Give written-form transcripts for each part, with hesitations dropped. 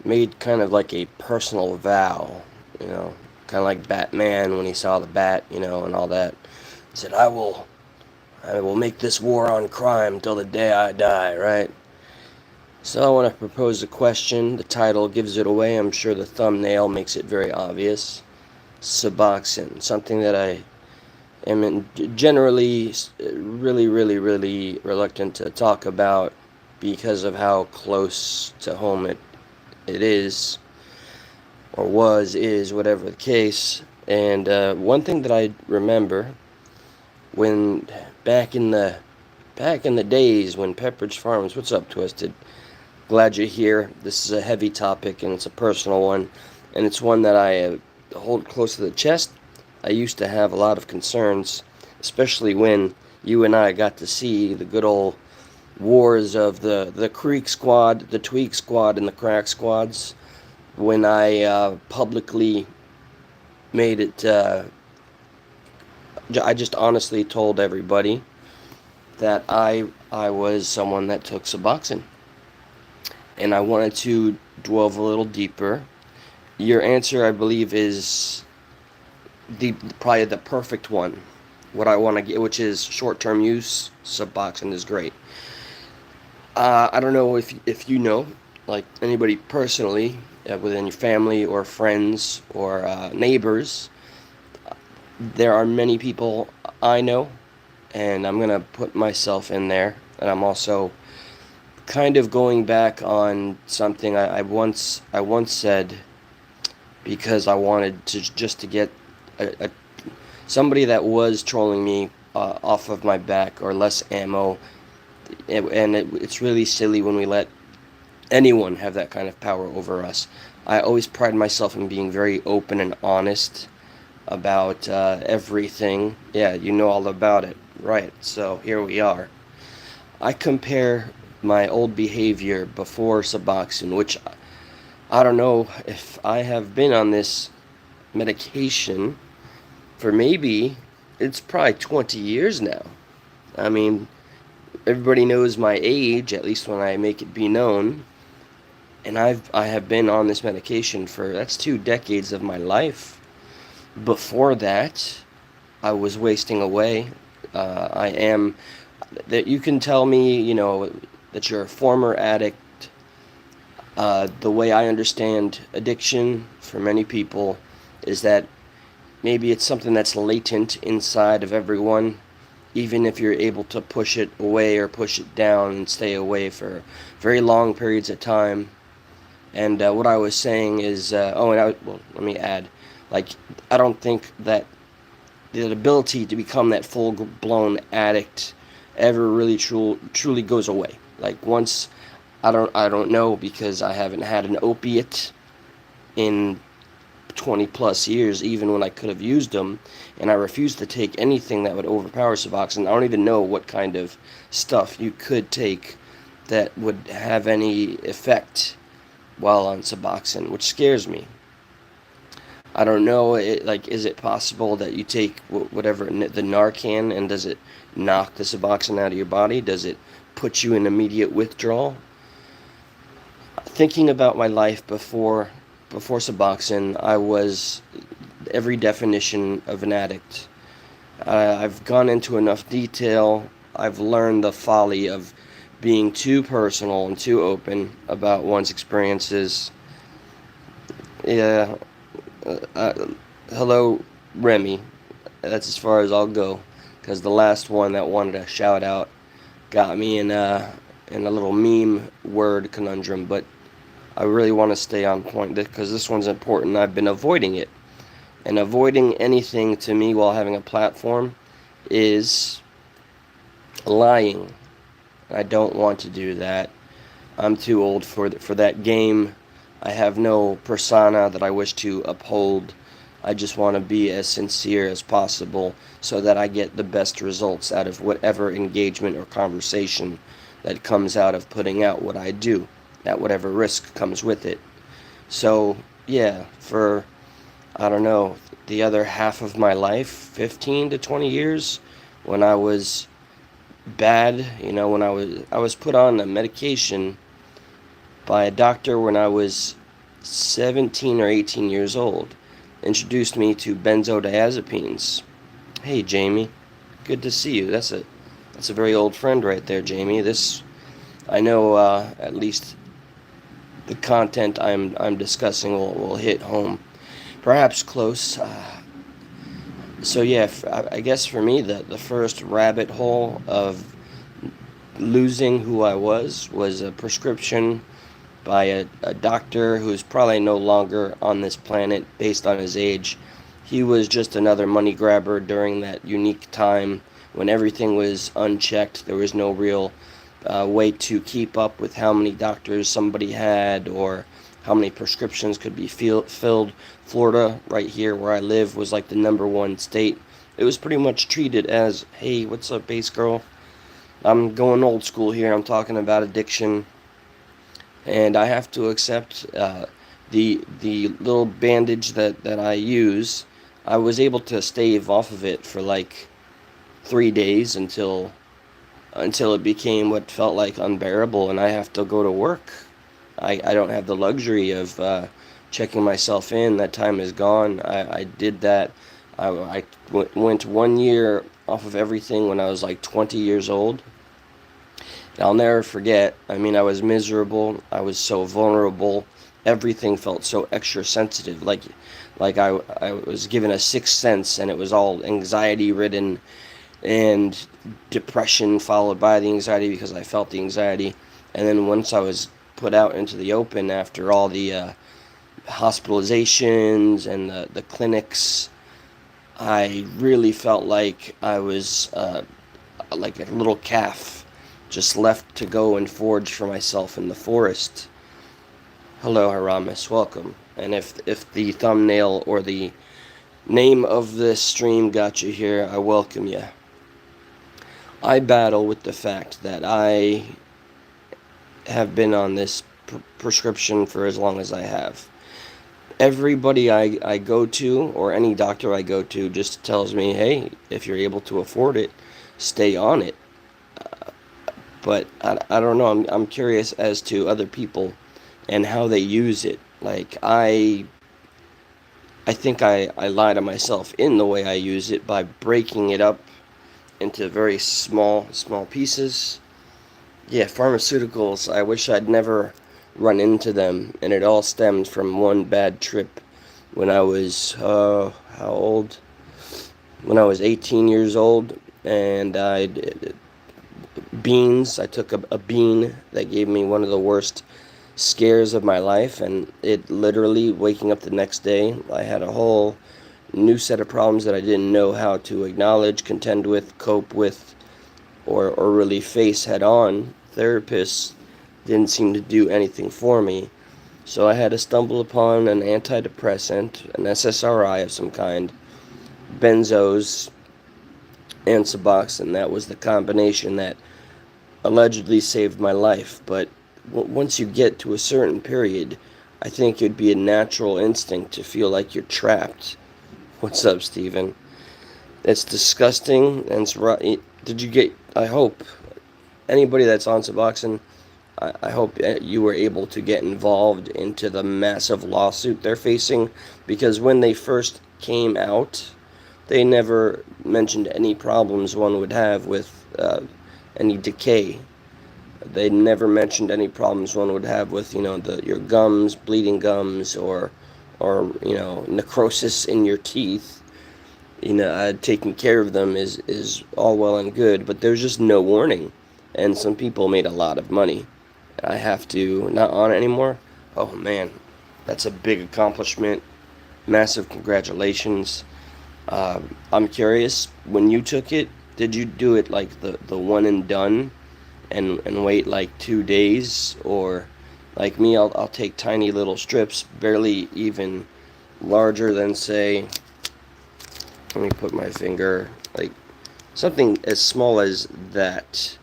made kind of like a personal vow, you know, kind of like Batman when he saw the bat, and all that. He said, I will make this war on crime till the day I die, right? So I want to propose a question. The title gives it away. I'm sure the thumbnail makes it very obvious. Suboxone, something that I am generally really, really, really reluctant to talk about because of how close to home it is, or was, is, whatever the case. And one thing that I remember when back in the back in the days when Pepperidge Farms, what's up, Twisted? Glad you're here. This is a heavy topic and it's a personal one, and it's one that I hold close to the chest. I used to have a lot of concerns, especially when you and I got to see the good old wars of the Creek Squad, the Tweak Squad, and the Crack Squads. When I publicly made it, I just honestly told everybody that I was someone that took Suboxone, and I wanted to delve a little deeper. Your answer, I believe, is the probably the perfect one. What I want to get, which is short-term use, Suboxone is great. I don't know if you know, like anybody personally, within your family or friends or neighbors. There are many people I know, and I'm gonna put myself in there. And I'm also kind of going back on something I once said, because I wanted to get a somebody that was trolling me off of my back, or less ammo. It's really silly when we let anyone have that kind of power over us. I always pride myself in being very open and honest about everything. Yeah, you know all about it. Right, so here we are. I compare my old behavior before Suboxone, which I don't know if I have been on this medication for maybe, it's probably 20 years now. I mean, everybody knows my age, at least when I make it be known. And I have been on this medication for, that's 2 decades of my life. Before that, I was wasting away. I am that you can tell me, that you're a former addict. The way I understand addiction for many people is that maybe it's something that's latent inside of everyone, even if you're able to push it away or push it down and stay away for very long periods of time. And what I was saying is, well, let me add, like, I don't think that the ability to become that full blown addict ever really truly goes away. Like, once, I don't know, because I haven't had an opiate in 20 plus years, even when I could have used them, and I refuse to take anything that would overpower Suboxone. I don't even know what kind of stuff you could take that would have any effect while on Suboxone, which scares me. I don't know, like, is it possible that you take whatever, the Narcan, and does it knock the Suboxone out of your body? Does it put you in immediate withdrawal? Thinking about my life before Suboxone, I was every definition of an addict. I've gone into enough detail. I've learned the folly of being too personal and too open about one's experiences. Yeah, hello, Remy. That's as far as I'll go, because the last one that wanted a shout out got me in a little meme word conundrum. But I really want to stay on point because this one's important. I've been avoiding it, and avoiding anything to me while having a platform is lying. I don't want to do that. I'm too old for that game. I have no persona that I wish to uphold. I just want to be as sincere as possible so that I get the best results out of whatever engagement or conversation that comes out of putting out what I do, at whatever risk comes with it. So, yeah, for, I don't know, the other half of my life, 15 to 20 years, when I was bad, when I was put on a medication by a doctor when I was 17 or 18 years old, introduced me to benzodiazepines. Hey, Jamie, good to see you. That's a very old friend right there, Jamie. This I know at least the content I'm discussing will hit home, perhaps close. So yeah, I guess for me the first rabbit hole of losing who I was a prescription by a doctor who's probably no longer on this planet based on his age. He was just another money grabber during that unique time when everything was unchecked. There was no real way to keep up with how many doctors somebody had or how many prescriptions could be filled. Florida, right here where I live, was like the number one state. It was pretty much treated as, hey, what's up, bass girl? I'm going old school here. I'm talking about addiction, and I have to accept the little bandage that I use. I was able to stave off of it for like 3 days until it became what felt like unbearable, and I have to go to work. I don't have the luxury of checking myself in. That time is gone. I did that. Went 1 year off of everything when I was like 20 years old. I'll never forget. I mean, I was miserable. I was so vulnerable. Everything felt so extra sensitive. Like I was given a sixth sense, and it was all anxiety ridden and depression followed by the anxiety because I felt the anxiety. And then once I was put out into the open after all the hospitalizations and the clinics, I really felt like I was like a little calf just left to go and forage for myself in the forest. Hello, Haramis, welcome. And if the thumbnail or the name of this stream got you here, I welcome you. I battle with the fact that I have been on this prescription for as long as I have. Everybody I go to, or any doctor I go to, just tells me, hey, if you're able to afford it, stay on it. But I don't know. I'm curious as to other people and how they use it. Like I think I lie to myself in the way I use it by breaking it up into very small pieces. Yeah, pharmaceuticals. I wish I'd never run into them, and it all stemmed from one bad trip when I was how old? When I was 18 years old, and I took a bean that gave me one of the worst scares of my life, and it literally, waking up the next day, I had a whole new set of problems that I didn't know how to acknowledge, contend with, cope with, or really face head on. Therapists didn't seem to do anything for me, so I had to stumble upon an antidepressant, an SSRI of some kind, benzos, and Suboxone. That was the combination that allegedly saved my life. But once you get to a certain period, I think it'd be a natural instinct to feel like you're trapped. What's up, Steven? It's disgusting, and it's right. Did you get? I hope anybody that's on Suboxone, I hope you were able to get involved into the massive lawsuit they're facing, because when they first came out, they never mentioned any problems one would have with any decay. They never mentioned any problems one would have with, your gums, bleeding gums, or necrosis in your teeth. Taking care of them is all well and good, but there's just no warning. And some people made a lot of money. I have to, not on it anymore. Oh man, that's a big accomplishment. Massive congratulations. I'm curious, when you took it, did you do it like the one and done and wait like 2 days? Or like me, I'll take tiny little strips, barely even larger than, say, let me put my finger, like something as small as that,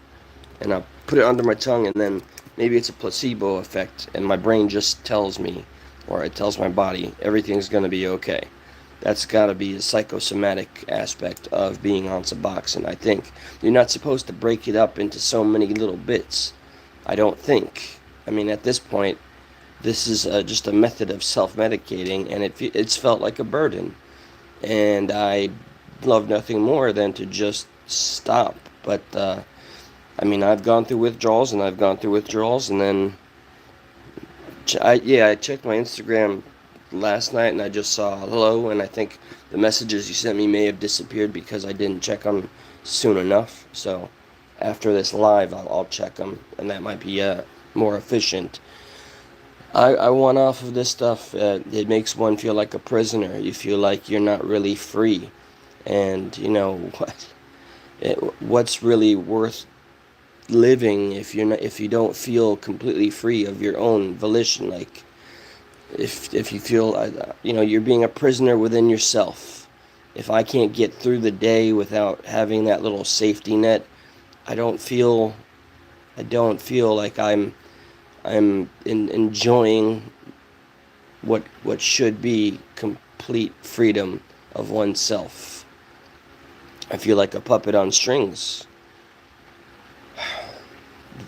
and I'll put it under my tongue, and then maybe it's a placebo effect, and my brain just tells me, or it tells my body, everything's going to be okay. That's got to be a psychosomatic aspect of being on Suboxone, I think. You're not supposed to break it up into so many little bits. I don't think. I mean, at this point, this is just a method of self-medicating, and it's felt like a burden. And I love nothing more than to just stop. But I mean, I've gone through withdrawals, and I've gone through withdrawals, and then I checked my Instagram last night, and I just saw hello, and I think the messages you sent me may have disappeared because I didn't check them soon enough. So after this live, I'll check them, and that might be more efficient. I want off of this stuff. It makes one feel like a prisoner. You feel like you're not really free, and you know what's really worth living if you don't feel completely free of your own volition. Like if you feel you're being a prisoner within yourself. If I can't get through the day without having that little safety net, I don't feel like I'm enjoying what should be complete freedom of oneself. I feel like a puppet on strings.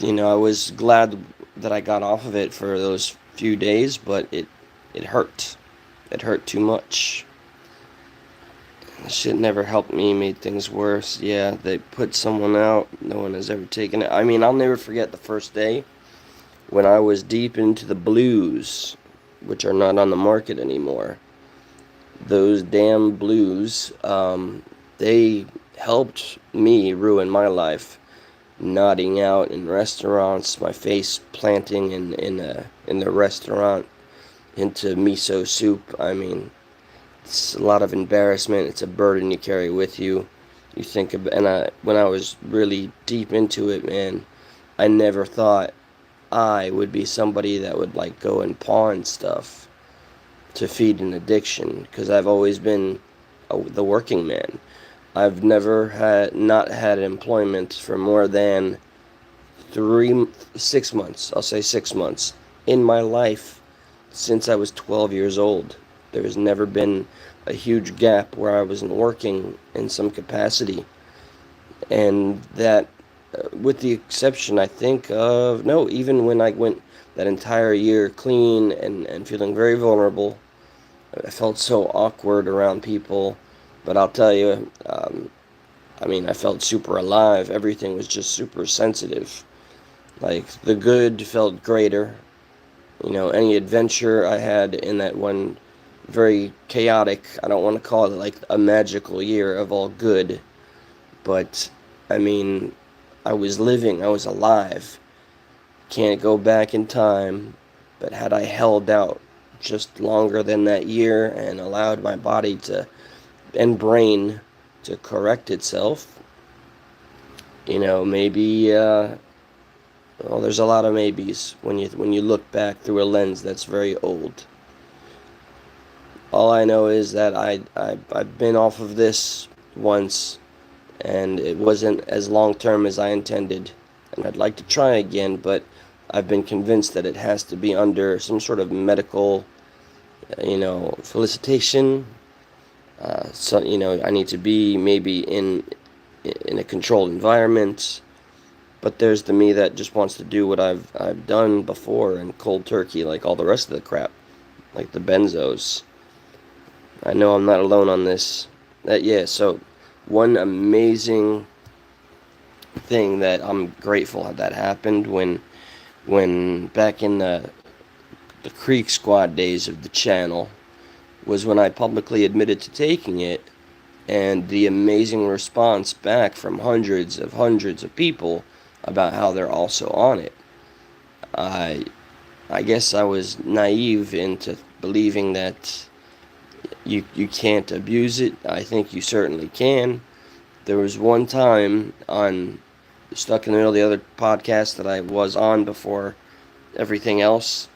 I was glad that I got off of it for those few days, but it hurt. It hurt too much. Shit never helped me, made things worse. Yeah, they put someone out. No one has ever taken it. I mean, I'll never forget the first day when I was deep into the blues, which are not on the market anymore. Those damn blues, they helped me ruin my life. Nodding out in restaurants, my face planting in the restaurant into miso soup. I mean, it's a lot of embarrassment. It's a burden you carry with you. You think about, and when I was really deep into it, man, I never thought I would be somebody that would like go and pawn stuff to feed an addiction, because I've always been the working man. I've never not had employment for more than 6 months. I'll say 6 months in my life since I was 12 years old. There has never been a huge gap where I wasn't working in some capacity, and that, with the exception, I think of no, even when I went that entire year clean and feeling very vulnerable, I felt so awkward around people. But I'll tell you, I mean, I felt super alive. Everything was just super sensitive. Like, the good felt greater. Any adventure I had in that one very chaotic, I don't want to call it like a magical year of all good, but, I mean, I was living, I was alive. Can't go back in time, but had I held out just longer than that year and allowed my body and brain to correct itself, maybe, well, there's a lot of maybes when you look back through a lens that's very old. All I know is that I've been off of this once, and it wasn't as long term as I intended, and I'd like to try again, but I've been convinced that it has to be under some sort of medical, felicitation. So I need to be maybe in a controlled environment. But there's the me that just wants to do what I've done before in cold turkey, like all the rest of the crap, like the benzos. I know I'm not alone on this. Yeah. So one amazing thing that I'm grateful that happened when back in the Creek Squad days of the channel, was when I publicly admitted to taking it, and the amazing response back from hundreds of people about how they're also on it. I guess I was naive into believing that you can't abuse it. I think you certainly can. There was one time on Stuck in the Middle, the other podcast that I was on before everything else.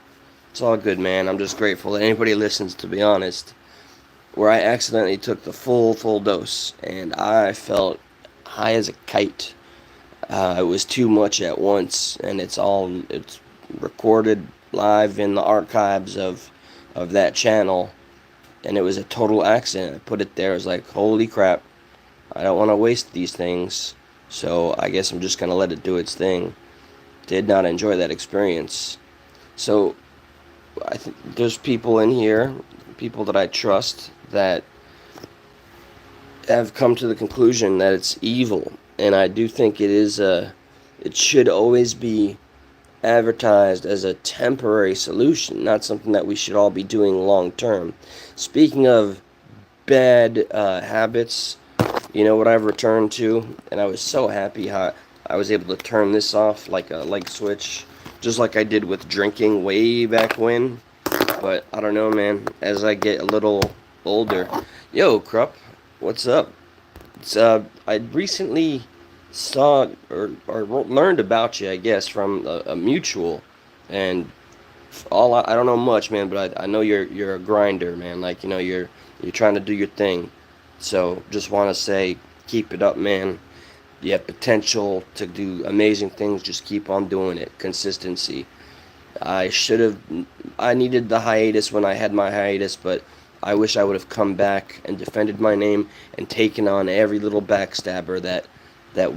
It's all good, man. I'm just grateful that anybody listens, to be honest. Where I accidentally took the full dose, and I felt high as a kite. It was too much at once, and it's recorded live in the archives of that channel, and it was a total accident. I put it there. I was like, holy crap, I don't want to waste these things, so I guess I'm just going to let it do its thing. Did not enjoy that experience. So I think there's people in here, people that I trust, that have come to the conclusion that it's evil, and I do think it should always be advertised as a temporary solution, not something that we should all be doing long term. Speaking of bad habits, you know what I've returned to, and I was so happy how I was able to turn this off like a light switch, just like I did with drinking way back when. But I don't know, man. As I get a little older, yo, Krupp, what's up? It's I recently saw or learned about you, I guess, from a mutual, and I don't know much, man, but I know you're a grinder, man. Like, you know, you're trying to do your thing. So just want to say, keep it up, man. You have potential to do amazing things. Just keep on doing it. Consistency. I should have. I needed the hiatus when I had my hiatus, but I wish I would have come back and defended my name and taken on every little backstabber that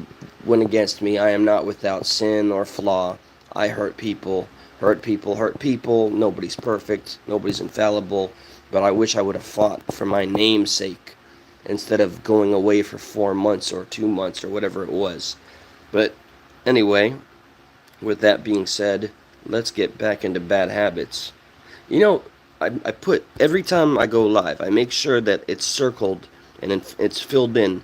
went against me. I am not without sin or flaw. I hurt people, hurt people, hurt people. Nobody's perfect. Nobody's infallible. But I wish I would have fought for my name's sake instead of going away for 4 months or 2 months or whatever it was. But anyway, with that being said, let's get back into bad habits. You know, I put, every time I go live, I make sure that it's circled and it's filled in.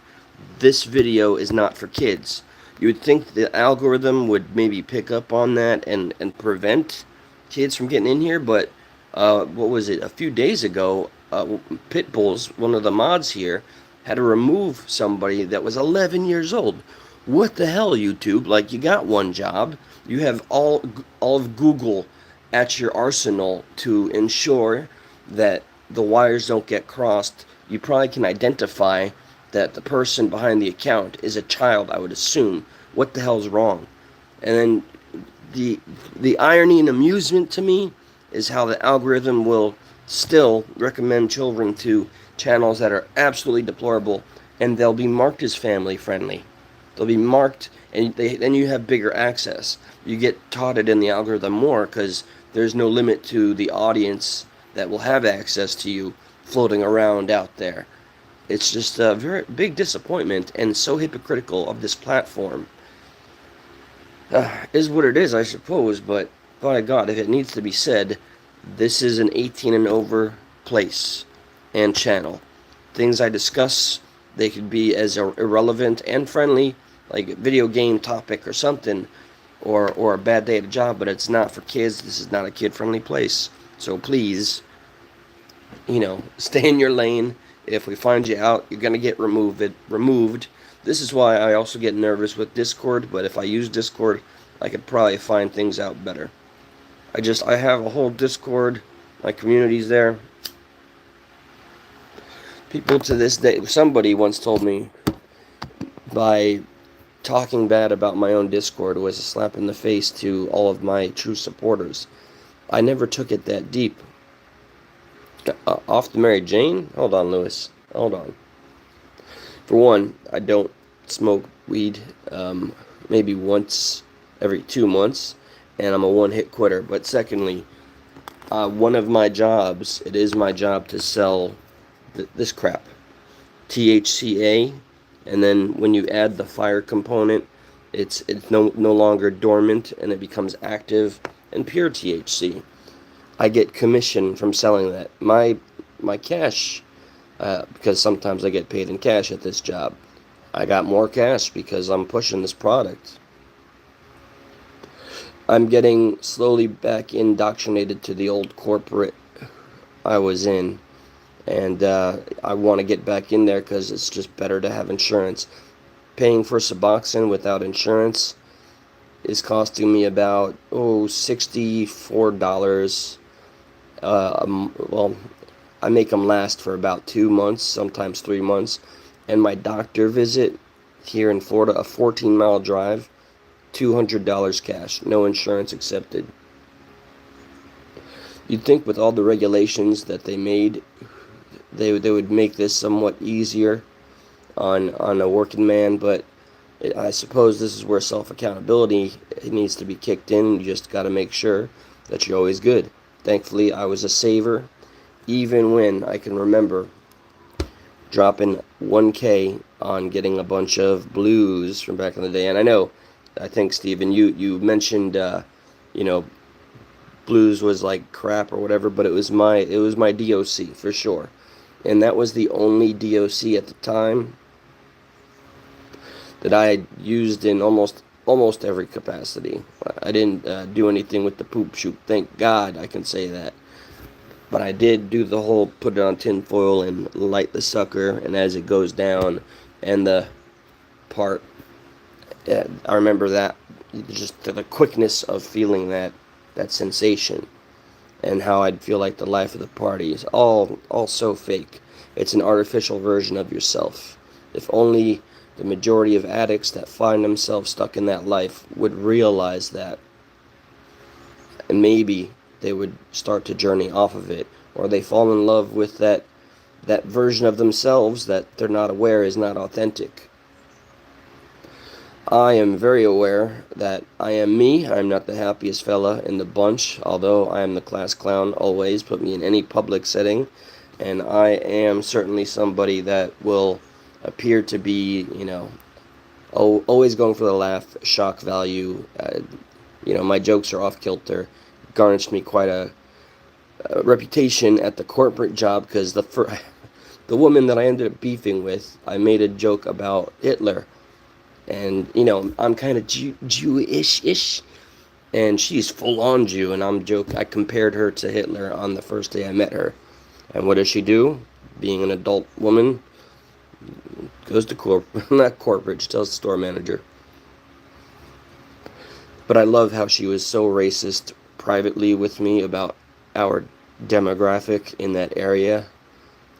This video is not for kids. You would think the algorithm would maybe pick up on that and prevent kids from getting in here, but what was it? A few days ago, Pitbull's, one of the mods here, had to remove somebody that was 11 years old. What the hell, YouTube? Like, you got one job. You have all of Google at your arsenal to ensure that the wires don't get crossed. You probably can identify that the person behind the account is a child, I would assume. What the hell's wrong? And then the irony and amusement to me is how the algorithm will still recommend children to channels that are absolutely deplorable, and they'll be marked as family friendly. They'll be marked, and then you have bigger access. You get taught it in the algorithm more because there's no limit to the audience that will have access to you floating around out there. It's just a very big disappointment and so hypocritical of this platform. Is what it is, I suppose, but by God, if it needs to be said, this is an 18 and over place and channel. Things I discuss, they could be as irrelevant and friendly, like a video game topic or something, or a bad day at a job, but it's not for kids. This is not a kid-friendly place. So please, stay in your lane. If we find you out, you're going to get removed. This is why I also get nervous with Discord, but if I use Discord, I could probably find things out better. I have a whole Discord, my community's there. People to this day, somebody once told me by talking bad about my own Discord was a slap in the face to all of my true supporters. I never took it that deep. Off the Mary Jane? Hold on, Lewis. Hold on. For one, I don't smoke weed maybe once every 2 months, and I'm a one-hit quitter. But secondly, one of my jobs, it is my job to sell this crap. THCA, and then when you add the fire component, it's no longer dormant, and it becomes active and pure THC. I get commission from selling that. My cash, because sometimes I get paid in cash at this job. I got more cash because I'm pushing this product. I'm getting slowly back indoctrinated to the old corporate I was in. And I want to get back in there because it's just better to have insurance. Paying for Suboxone without insurance is costing me about $64. Well, I make them last for about 2 months, sometimes 3 months. And my doctor visit here in Florida, a 14-mile drive, $200 cash, no insurance accepted. You'd think with all the regulations that they made, they would make this somewhat easier on a working man, but I suppose this is where self-accountability needs to be kicked in. You just got to make sure that you're always good. Thankfully, I was a saver, even when I can remember dropping 1K on getting a bunch of blues from back in the day. And I think Steven, you mentioned, you know, blues was like crap or whatever, but it was my DOC for sure, and that was the only DOC at the time that I had used in almost every capacity. I didn't do anything with the poop shoot. Thank God I can say that. But I did do the whole put it on tin foil and light the sucker, and as it goes down, and the part, I remember that, just the quickness of feeling that sensation, and how I'd feel like the life of the party is all so fake. It's an artificial version of yourself. If only the majority of addicts that find themselves stuck in that life would realize that, and maybe they would start to journey off of it, or they fall in love with that version of themselves that they're not aware is not authentic. I am very aware that I am me. I am not the happiest fella in the bunch, although I am the class clown always. Put me in any public setting, and I am certainly somebody that will appear to be, always going for the laugh, shock value. My jokes are off kilter. Garnished me quite a reputation at the corporate job because the woman that I ended up beefing with, I made a joke about Hitler. And, I'm kind of Jewish-ish, and she's full-on Jew, and I compared her to Hitler on the first day I met her. And what does she do? Being an adult woman, goes to not corporate, she tells the store manager. But I love how she was so racist privately with me about our demographic in that area.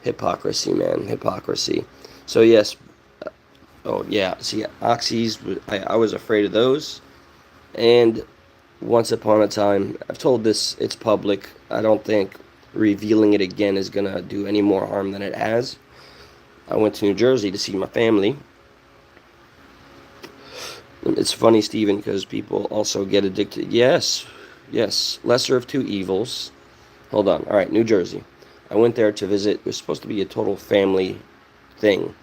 Hypocrisy, man, hypocrisy. So yes, oh yeah, see, oxys, I was afraid of those. And once upon a time, I've told this, it's public. I don't think revealing it again is going to do any more harm than it has. I went to New Jersey to see my family. It's funny, Steven, because people also get addicted. Yes, lesser of two evils. Hold on. All right, New Jersey. I went there to visit. It was supposed to be a total family thing,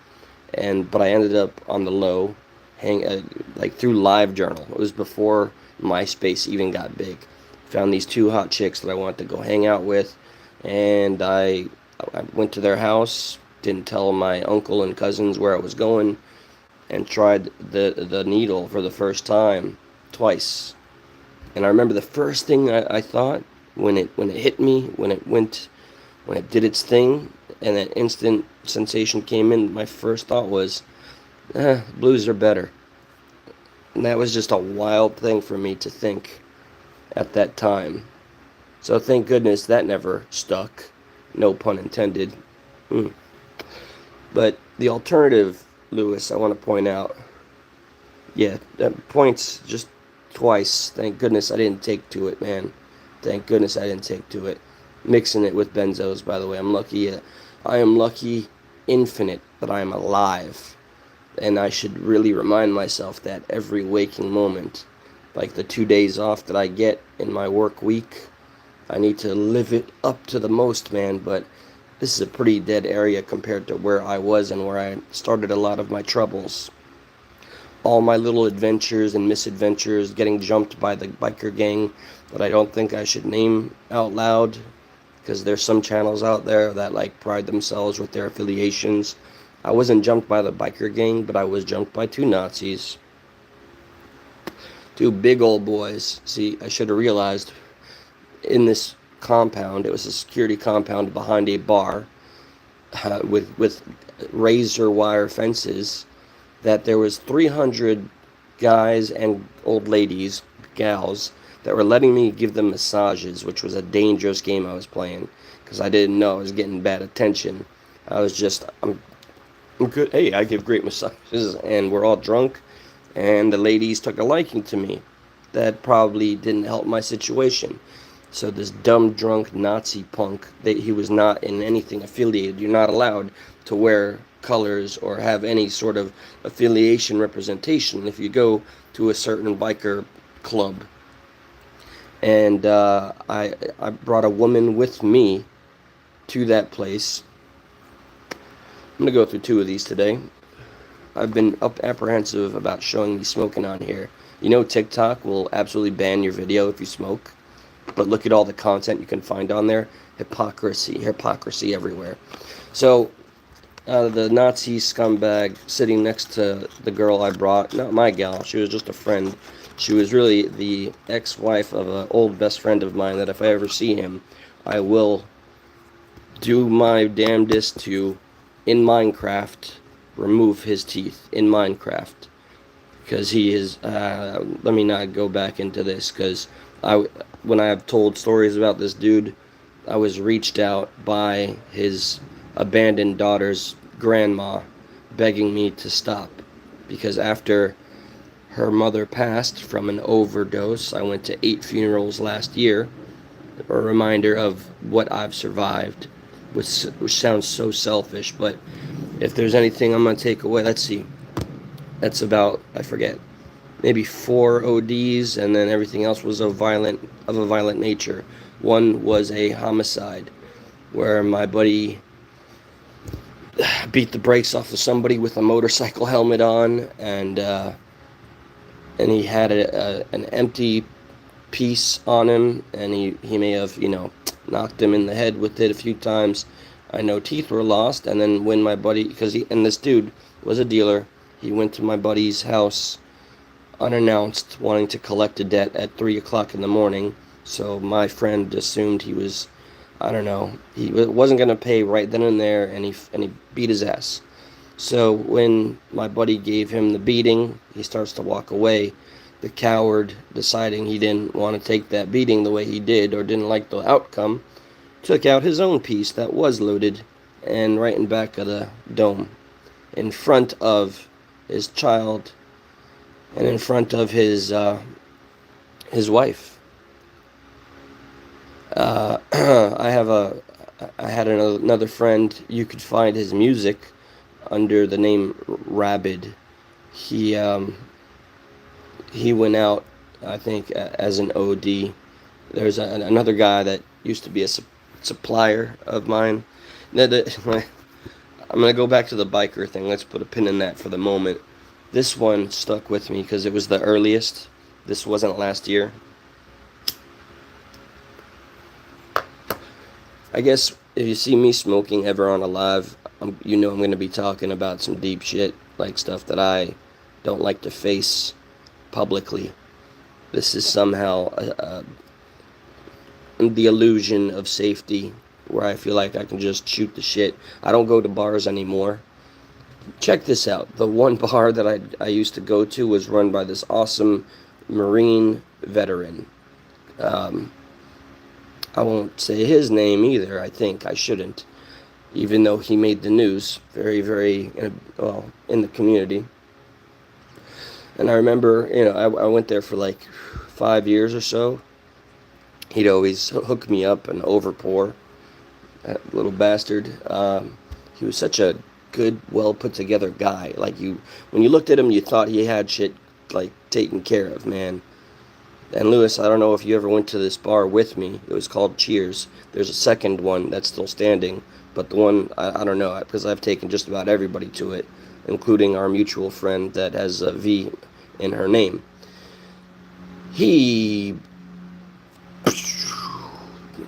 but I ended up on the low, like through LiveJournal. It was before MySpace even got big. Found these two hot chicks that I wanted to go hang out with, and I went to their house. Didn't tell my uncle and cousins where I was going, and tried the needle for the first time twice. And I remember the first thing I thought when it hit me, when it did its thing, and that instant sensation came in, my first thought was, blues are better. And that was just a wild thing for me to think at that time. So thank goodness that never stuck. No pun intended. But the alternative, Lewis, I want to point out, points just twice. Thank goodness I didn't take to it, man. Thank goodness I didn't take to it. Mixing it with benzos, by the way. I'm lucky. I am lucky infinite that I am alive. And I should really remind myself that every waking moment. Like the 2 days off that I get in my work week, I need to live it up to the most, man. But this is a pretty dead area compared to where I was and where I started a lot of my troubles. All my little adventures and misadventures, getting jumped by the biker gang that I don't think I should name out loud, because there's some channels out there that pride themselves with their affiliations. I wasn't jumped by the biker gang, but I was jumped by two Nazis. Two big old boys. See, I should have realized in this compound, it was a security compound behind a bar with razor wire fences, that there was 300 guys and old ladies, gals, that were letting me give them massages, which was a dangerous game I was playing, because I didn't know I was getting bad attention. I was just, I'm good. Hey, I give great massages, and we're all drunk, and the ladies took a liking to me. That probably didn't help my situation. So this dumb, drunk Nazi punk, he was not in anything affiliated. You're not allowed to wear colors or have any sort of affiliation representation if you go to a certain biker club. and I brought a woman with me to that place. I'm gonna go through two of these today. I've been apprehensive about showing me smoking on here. You know, TikTok will absolutely ban your video if you smoke, but look at all the content you can find on there. Hypocrisy everywhere. So, the Nazi scumbag sitting next to the girl I brought, not my gal, she was just a friend. She was really the ex-wife of an old best friend of mine that if I ever see him, I will do my damnedest to, in Minecraft, remove his teeth in Minecraft. Because he is, let me not go back into this, because when I have told stories about this dude, I was reached out by his abandoned daughter's grandma begging me to stop. Because after her mother passed from an overdose, I went to 8 funerals last year, a reminder of what I've survived, which sounds so selfish, but if there's anything I'm going to take away, let's see. That's about, I forget, maybe 4 ODs, and then everything else was of a violent nature. One was a homicide, where my buddy beat the brakes off of somebody with a motorcycle helmet on, and he had an empty piece on him, and he may have, knocked him in the head with it a few times. I know teeth were lost, and then when my buddy, and this dude was a dealer, he went to my buddy's house unannounced, wanting to collect a debt at 3 o'clock in the morning. So my friend assumed he was, I don't know, he wasn't going to pay right then and there, and he beat his ass. So when my buddy gave him the beating, he starts to walk away. The coward, deciding he didn't want to take that beating the way he did, or didn't like the outcome, took out his own piece that was loaded, and right in back of the dome, in front of his child, and in front of his wife. I had another friend. You could find his music under the name Rabid. He went out, I think, as an OD. There's another guy that used to be a supplier of mine. I'm going to go back to the biker thing. Let's put a pin in that for the moment. This one stuck with me because it was the earliest. This wasn't last year. I guess if you see me smoking ever on a live, I'm going to be talking about some deep shit, like stuff that I don't like to face publicly. This is somehow the illusion of safety, where I feel like I can just shoot the shit. I don't go to bars anymore. Check this out. The one bar that I used to go to was run by this awesome Marine veteran. I won't say his name either. I think I shouldn't, even though he made the news very, very in the community. And I remember, I went there for like 5 years or so. He'd always hook me up and overpour. That little bastard. He was such a good, well put together guy. Like, when you looked at him, you thought he had shit like taken care of, man. And Lewis, I don't know if you ever went to this bar with me. It was called Cheers. There's a second one that's still standing, but the one, I don't know, because I've taken just about everybody to it, including our mutual friend that has a V in her name. He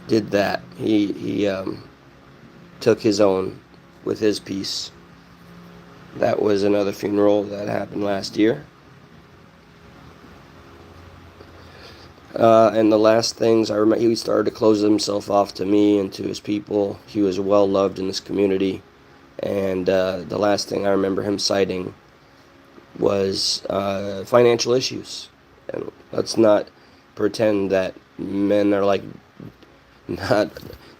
did that. He took his own with his piece. That was another funeral that happened last year. And the last things I remember, he started to close himself off to me and to his people. He was well loved in this community. And the last thing I remember him citing was financial issues. And let's not pretend that men are like not.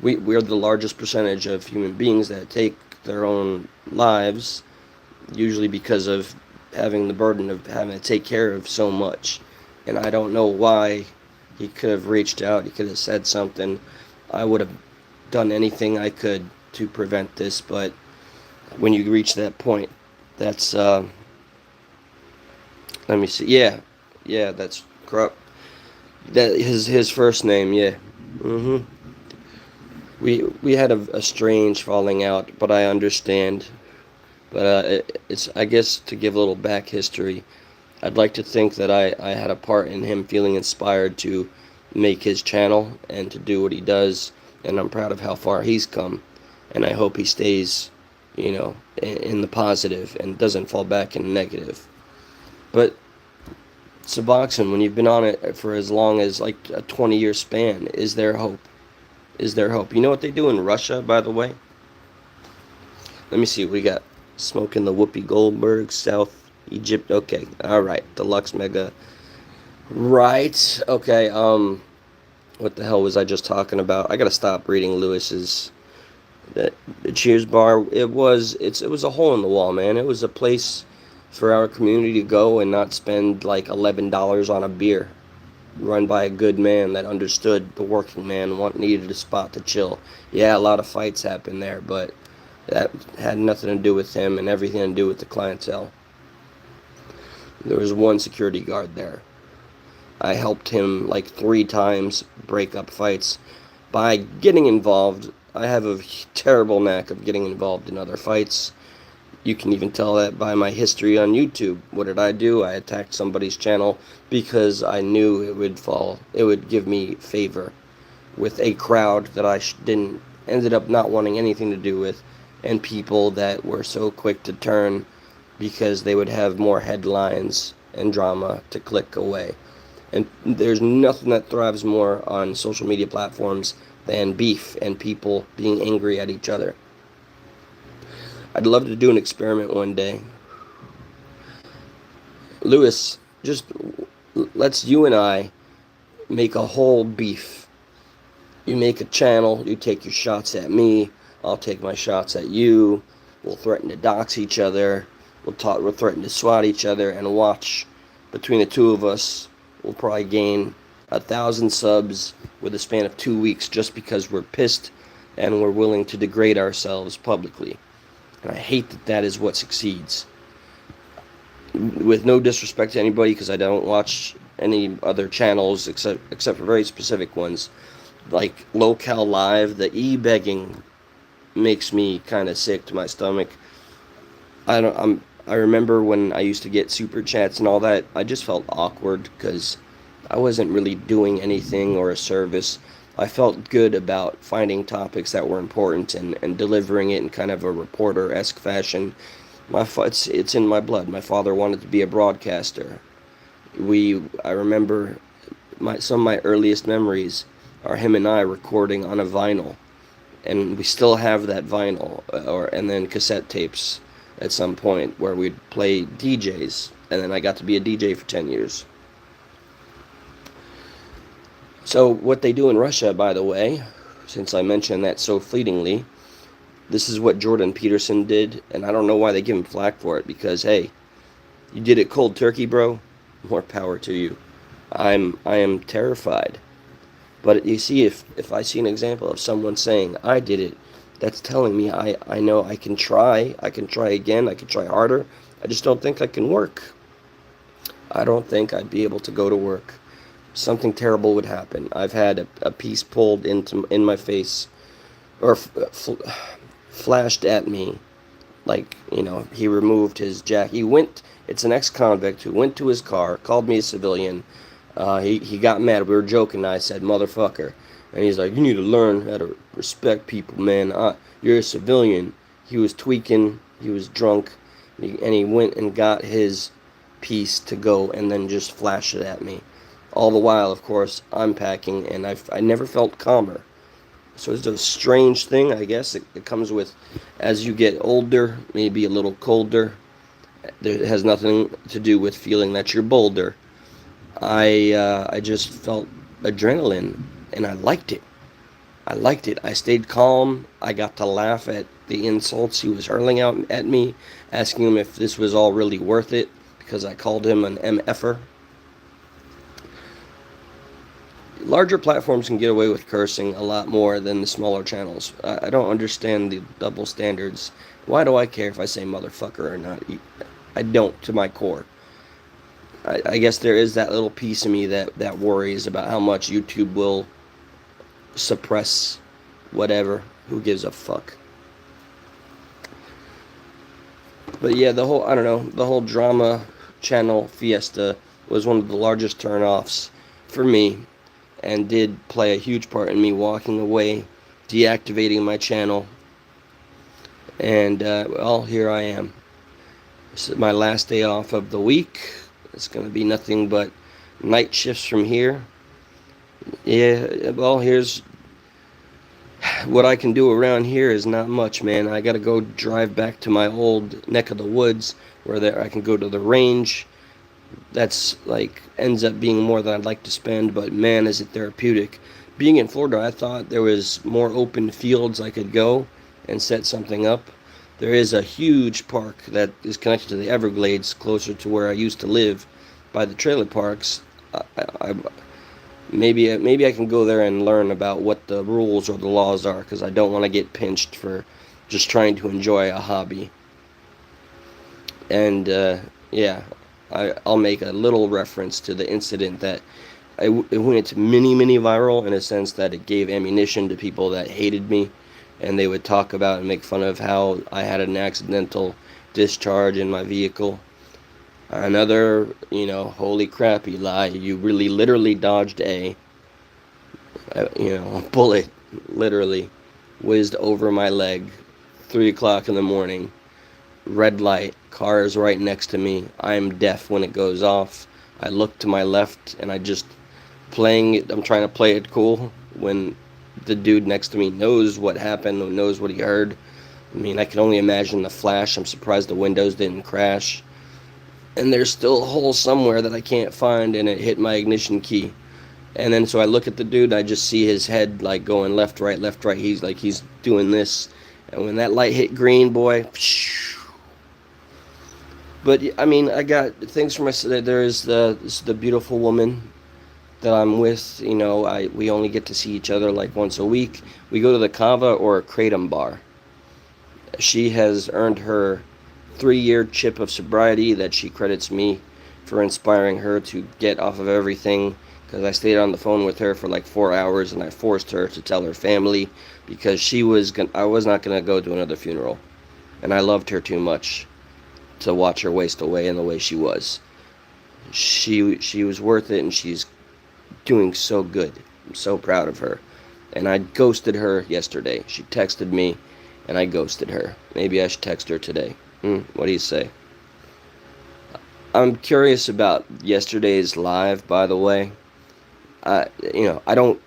We're the largest percentage of human beings that take their own lives, usually because of having the burden of having to take care of so much. And I don't know why. He could have reached out. He could have said something. I would have done anything I could to prevent this. But when you reach that point, that's let me see. Yeah, that's corrupt. That his first name, yeah. Mhm. We had a strange falling out, but I understand. But it's, I guess, to give a little back history. I'd like to think that I had a part in him feeling inspired to make his channel and to do what he does, and I'm proud of how far he's come, and I hope he stays, in the positive and doesn't fall back in the negative. But Suboxone, when you've been on it for as long as like a 20-year span, is there hope? Is there hope? You know what they do in Russia, by the way? Let me see. We got Smoking the Whoopi Goldberg, South Egypt. Okay, all right. Deluxe Mega. Right. Okay. What the hell was I just talking about? I gotta stop reading Lewis's. The Cheers bar. It was a hole in the wall, man. It was a place for our community to go and not spend like $11 on a beer. Run by a good man that understood the working man, needed a spot to chill. Yeah, a lot of fights happened there, but that had nothing to do with him and everything to do with the clientele. There was one security guard there. I helped him like 3 times break up fights by getting involved. I have a terrible knack of getting involved in other fights. You can even tell that by my history on YouTube. What did I do? I attacked somebody's channel because I knew it would give me favor with a crowd that I didn't, ended up not wanting anything to do with, and people that were so quick to turn because they would have more headlines and drama to click away. And there's nothing that thrives more on social media platforms than beef and people being angry at each other. I'd love to do an experiment one day. Lewis, just let's you and I make a whole beef. You make a channel, you take your shots at me, I'll take my shots at you. We'll threaten to dox each other. We'll threaten to swat each other, and watch. Between the two of us, we'll probably gain 1,000 subs with a span of 2 weeks just because we're pissed and we're willing to degrade ourselves publicly. And I hate that that is what succeeds. With no disrespect to anybody, because I don't watch any other channels except for very specific ones, like Locale Live, the e-begging makes me kind of sick to my stomach. I remember when I used to get super chats and all that, I just felt awkward because I wasn't really doing anything or a service. I felt good about finding topics that were important and delivering it in kind of a reporter-esque fashion. It's in my blood. My father wanted to be a broadcaster. I remember some of my earliest memories are him and I recording on a vinyl, and we still have that vinyl, and then cassette tapes at some point where we'd play DJs, and then I got to be a DJ for 10 years. So what they do in Russia, by the way, since I mentioned that so fleetingly, this is what Jordan Peterson did, and I don't know why they give him flack for it, because, hey, you did it cold turkey, bro. More power to you. I am terrified. But you see, if I see an example of someone saying, I did it, that's telling me I know I can try again, I can try harder. I just don't think I can work. I don't think I'd be able to go to work. Something terrible would happen. I've had a piece pulled in my face, or flashed at me, like, he removed his jacket. It's an ex-convict who went to his car, called me a civilian. He got mad. We were joking. I said, motherfucker. And he's like, you need to learn how to respect people, man. You're a civilian. He was tweaking. He was drunk. And he went and got his piece to go and then just flash it at me. All the while, of course, I'm packing, and I never felt calmer. So it's a strange thing, I guess. It comes with, as you get older, maybe a little colder. It has nothing to do with feeling that you're bolder. I just felt adrenaline, and I liked it. I stayed calm. I got to laugh at the insults he was hurling out at me, asking him if this was all really worth it, because I called him an MFer. Larger platforms can get away with cursing a lot more than the smaller channels. I don't understand the double standards. Why do I care if I say motherfucker or not? I don't, to my core. I guess there is that little piece of me that worries about how much YouTube will suppress whatever. Who gives a fuck? But yeah, the whole, I don't know, the whole drama channel fiesta was one of the largest turnoffs for me, and did play a huge part in me walking away, deactivating my channel, and well, here I am. This is my last day off of the week. It's going to be nothing but night shifts from here. Yeah, well, here's what I can do around here is not much, man. I got to go drive back to my old neck of the woods where there I can go to the range. That's like ends up being more than I'd like to spend, but man, is it therapeutic. Being in Florida, I thought there was more open fields I could go and set something up. There is a huge park that is connected to the Everglades, closer to where I used to live, by the trailer parks. I maybe I can go there and learn about what the rules or the laws are, because I don't want to get pinched for just trying to enjoy a hobby. And yeah, I'll make a little reference to the incident that it went mini viral, in a sense that it gave ammunition to people that hated me, and they would talk about and make fun of how I had an accidental discharge in my vehicle. Another, holy crap, Eli, you really literally dodged a bullet literally whizzed over my leg, 3 o'clock in the morning. Red light, car is right next to me. I am deaf when it goes off. I look to my left and I'm trying to play it cool when the dude next to me knows what happened, knows what he heard. I mean, I can only imagine the flash. I'm surprised the windows didn't crash. And there's still a hole somewhere that I can't find, and it hit my ignition key. And then so I look at the dude, I just see his head like going left, right, left, right. He's doing this. And when that light hit green, boy, but I mean, I got things for myself. There's the beautiful woman that I'm with. We only get to see each other like once a week. We go to the Kava or Kratom bar. She has earned her 3-year chip of sobriety that she credits me for inspiring her to get off of everything, because I stayed on the phone with her for like 4 hours, and I forced her to tell her family, because I was not going to go to another funeral, and I loved her too much to watch her waste away in the way she was. She was worth it, and she's doing so good. I'm so proud of her. And I ghosted her yesterday. She texted me, and I ghosted her. Maybe I should text her today. What do you say? I'm curious about yesterday's live, by the way. I don't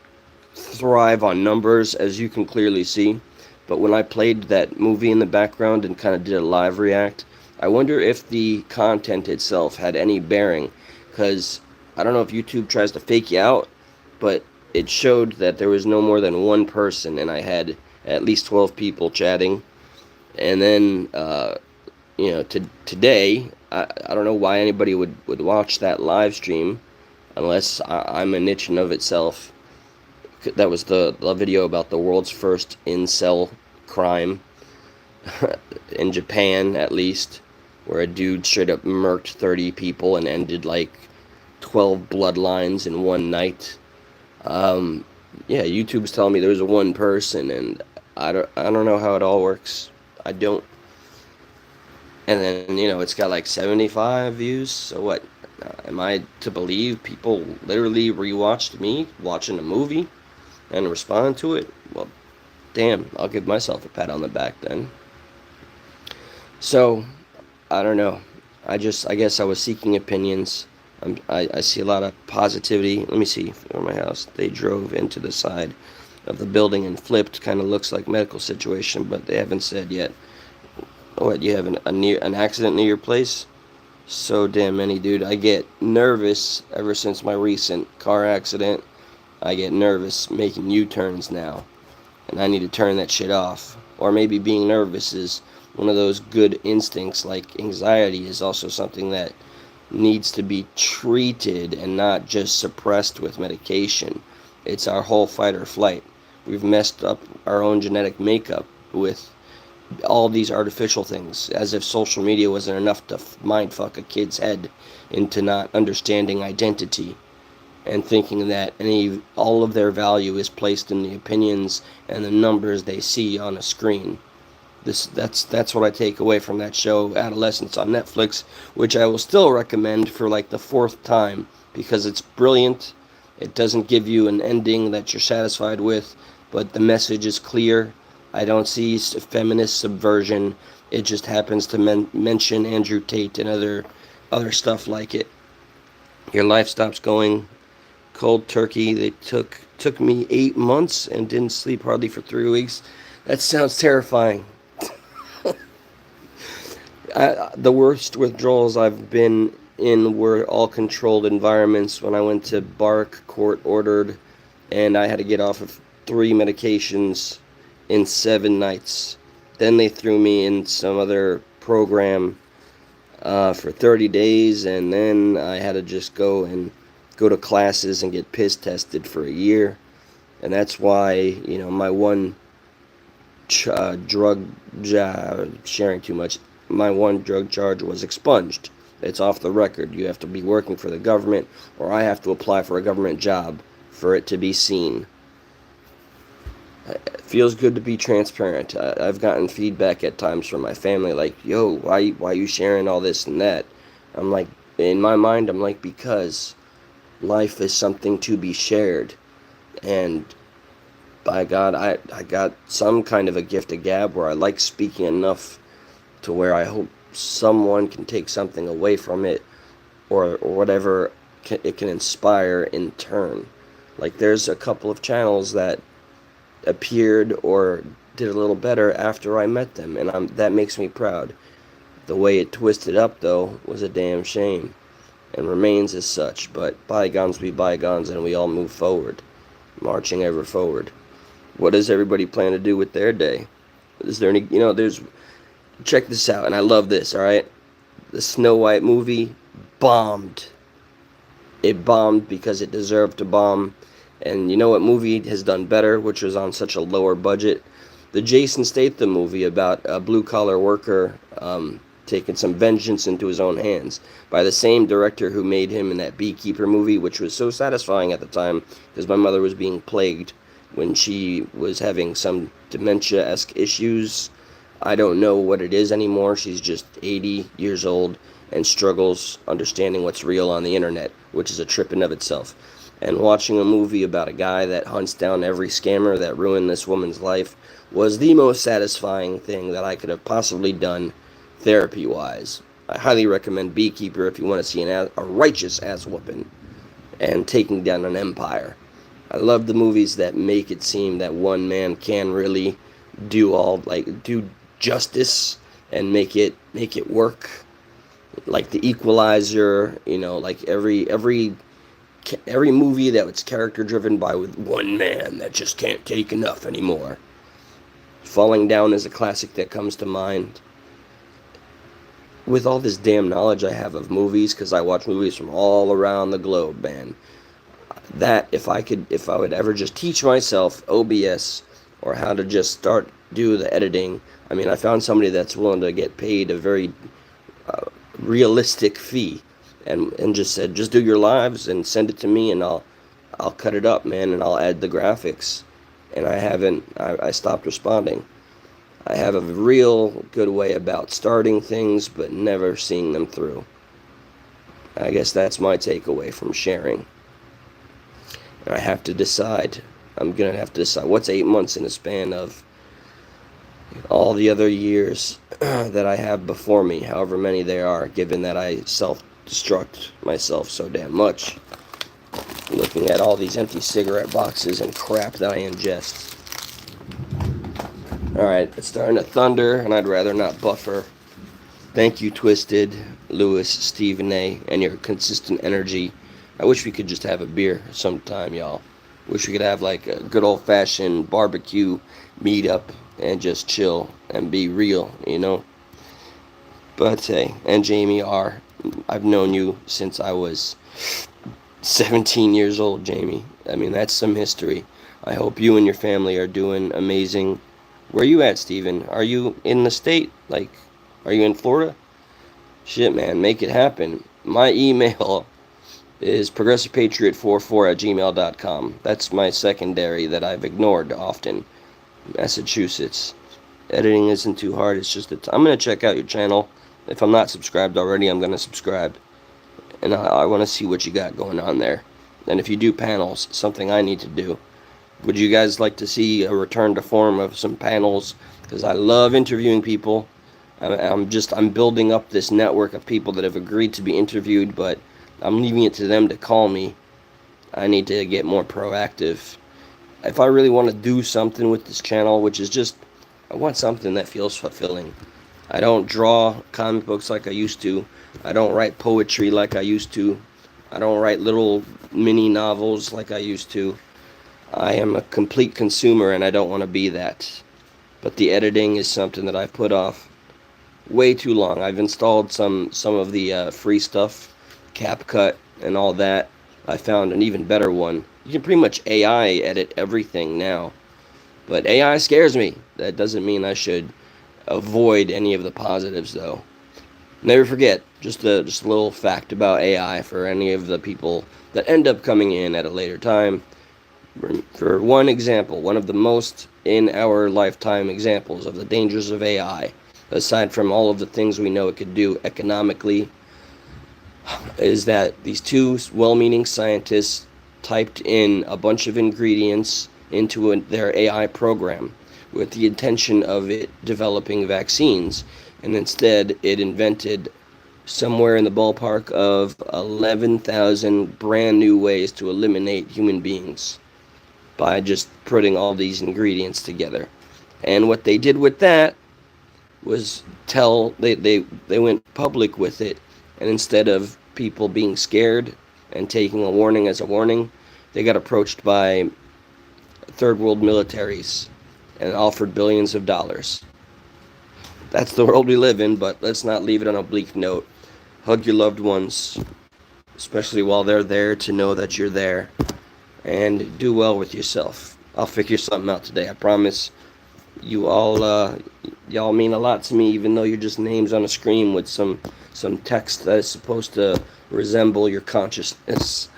thrive on numbers, as you can clearly see, but when I played that movie in the background and kind of did a live react, I wonder if the content itself had any bearing, because I don't know if YouTube tries to fake you out, but it showed that there was no more than one person, and I had at least 12 people chatting. And then today, I don't know why anybody would watch that live stream, unless I'm a niche in of itself. That was the video about the world's first incel crime, in Japan at least, where a dude straight up murked 30 people and ended like 12 bloodlines in one night. Yeah, YouTube's telling me there's one person, and I don't know how it all works. I don't. And then, it's got like 75 views. So what? Am I to believe people literally rewatched me watching a movie and respond to it? Well, damn, I'll give myself a pat on the back then. So, I don't know. I guess I was seeking opinions. I see a lot of positivity. Let me see from my house. They drove into the side of the building and flipped. Kind of looks like medical situation, but they haven't said yet. What, you have an accident near your place? So damn many, dude. I get nervous ever since my recent car accident. I get nervous making U-turns now, and I need to turn that shit off. Or maybe being nervous is one of those good instincts, like anxiety is also something that needs to be treated and not just suppressed with medication. It's our whole fight or flight. We've messed up our own genetic makeup with all these artificial things, as if social media wasn't enough to mind fuck a kid's head into not understanding identity and thinking that all of their value is placed in the opinions and the numbers they see on a screen. That's what I take away from that show, Adolescence, on Netflix, which I will still recommend for like the fourth time because it's brilliant. It doesn't give you an ending that you're satisfied with, but the message is clear. I don't see feminist subversion. It just happens to mention Andrew Tate and other stuff like it. Your life stops going cold turkey. They took me 8 months and didn't sleep hardly for 3 weeks. That sounds terrifying. The worst withdrawals I've been in were all controlled environments when I went to bark, court ordered, and I had to get off of 3 medications in 7 nights. Then they threw me in some other program for 30 days, and then I had to just go to classes and get piss tested for a year. And that's why, my one drug, sharing too much, my one drug charge was expunged. It's off the record. You have to be working for the government, or I have to apply for a government job for it to be seen. It feels good to be transparent. I've gotten feedback at times from my family like, yo, why you sharing all this and that? I'm like, in my mind, I'm like, because life is something to be shared. And by God, I got some kind of a gift of gab where I like speaking enough to where I hope someone can take something away from it, or whatever it can inspire in turn. Like there's a couple of channels that appeared or did a little better after I met them, and that makes me proud. The way it twisted up, though, was a damn shame, and remains as such, but bygones be bygones, and we all move forward, marching ever forward. What does everybody plan to do with their day? Is there any, check this out, and I love this, alright? The Snow White movie bombed. It bombed because it deserved to bomb. And you know what movie has done better, which was on such a lower budget? The Jason Statham movie about a blue-collar worker taking some vengeance into his own hands, by the same director who made him in that Beekeeper movie, which was so satisfying at the time because my mother was being plagued when she was having some dementia-esque issues. I don't know what it is anymore. She's just 80 years old and struggles understanding what's real on the internet, which is a trip in of itself. And watching a movie about a guy that hunts down every scammer that ruined this woman's life was the most satisfying thing that I could have possibly done therapy-wise. I highly recommend Beekeeper if you want to see a righteous ass whooping and taking down an empire. I love the movies that make it seem that one man can really do justice and make it work. Like The Equalizer, like every movie that was character driven by with one man that just can't take enough anymore. Falling Down is a classic that comes to mind. With all this damn knowledge I have of movies, because I watch movies from all around the globe, man, that if I would ever just teach myself OBS or how to just do the editing, I mean, I found somebody that's willing to get paid a very realistic fee, and just said, just do your lives and send it to me, and I'll cut it up, man, and I'll add the graphics. And I stopped responding. I have a real good way about starting things but never seeing them through. I guess that's my takeaway from sharing. And I have to decide. I'm going to have to decide what's 8 months in a span of all the other years that I have before me, however many there are, given that I self-destruct myself so damn much. Looking at all these empty cigarette boxes and crap that I ingest. Alright, it's starting to thunder, and I'd rather not buffer. Thank you, Twisted, Lewis, Stephen A., and your consistent energy. I wish we could just have a beer sometime, y'all. Wish we could have like a good old-fashioned barbecue meetup and just chill and be real, But hey, and Jamie R., I've known you since I was 17 years old, Jamie. I mean, that's some history. I hope you and your family are doing amazing, Where you at, Steven? Are you in the state? Like, are you in Florida? Shit, man, make it happen. My email is progressivepatriot44@gmail.com. That's my secondary that I've ignored often. Massachusetts. Editing isn't too hard. It's just that I'm going to check out your channel. If I'm not subscribed already, I'm going to subscribe. And I want to see what you got going on there. And if you do panels, something I need to do. Would you guys like to see a return to form of some panels? Because I love interviewing people. I'm building up this network of people that have agreed to be interviewed, but I'm leaving it to them to call me. I need to get more proactive. If I really want to do something with this channel, which is just, I want something that feels fulfilling. I don't draw comic books like I used to. I don't write poetry like I used to. I don't write little mini novels like I used to. I am a complete consumer and I don't want to be that. But the editing is something that I've put off way too long. I've installed some of the free stuff, CapCut and all that. I found an even better one. You can pretty much AI edit everything now. But AI scares me. That doesn't mean I should avoid any of the positives, though. Never forget, just a little fact about AI for any of the people that end up coming in at a later time. For one example, one of the most in our lifetime examples of the dangers of AI, aside from all of the things we know it could do economically, is that these two well-meaning scientists typed in a bunch of ingredients into their AI program with the intention of it developing vaccines, and instead it invented somewhere in the ballpark of 11,000 brand new ways to eliminate human beings by just putting all these ingredients together. And what they did with that was they went public with it, and instead of people being scared and taking a warning as a warning, they got approached by third world militaries and offered billions of dollars. That's the world we live in, but let's not leave it on a bleak note. Hug your loved ones, especially while they're there, to know that you're there. And do well with yourself. I'll figure something out today, I promise. You all, y'all mean a lot to me, even though you're just names on a screen with some text that is supposed to resemble your consciousness.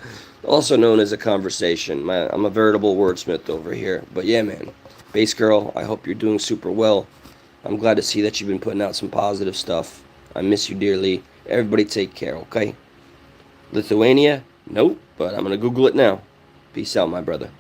Also known as a conversation. I'm a veritable wordsmith over here. But yeah, man. Bass Girl, I hope you're doing super well. I'm glad to see that you've been putting out some positive stuff. I miss you dearly. Everybody take care, okay? Lithuania? Nope, but I'm going to Google it now. Peace out, my brother.